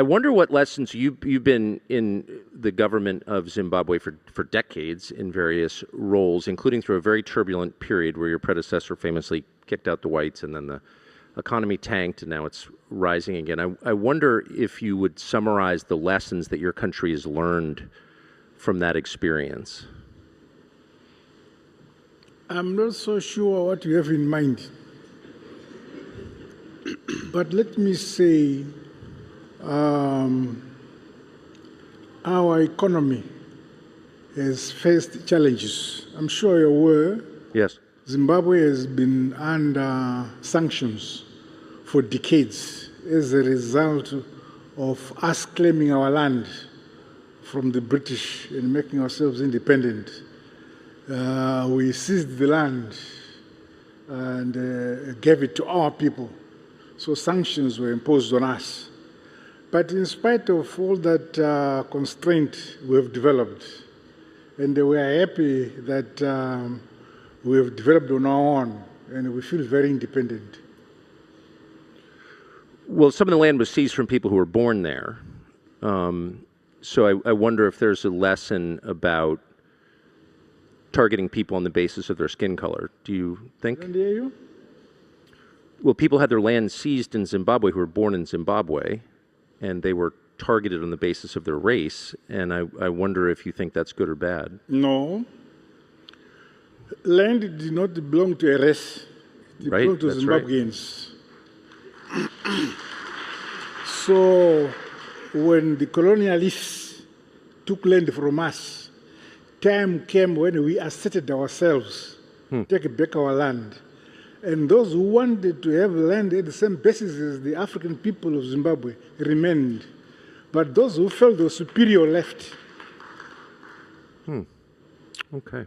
I wonder what lessons you've been in the government of Zimbabwe for decades in various roles, including through a very turbulent period where your predecessor famously kicked out the whites and then the economy tanked and now it's rising again. I wonder if you would summarize the lessons that your country has learned from that experience. I'm not so sure what you have in mind. But let me say, our economy has faced challenges. I'm sure you're aware. Yes. Zimbabwe has been under sanctions for decades as a result of us claiming our land from the British and making ourselves independent. We seized the land and gave it to our people. So sanctions were imposed on us. But in spite of all that constraint we have developed, and we are happy that we have developed on our own, and we feel very independent. Well, some of the land was seized from people who were born there. So I wonder if there's a lesson about targeting people on the basis of their skin color. Do you think? Can I hear you? Well, people had their land seized in Zimbabwe who were born in Zimbabwe, and they were targeted on the basis of their race, and I wonder if you think that's good or bad. No. Land did not belong to a race. It belonged to Zimbabweans. Right. So when the colonialists took land from us, time came when we asserted ourselves, take back our land. And those who wanted to have land at the same basis as the African people of Zimbabwe remained. But those who felt they were superior left. Okay.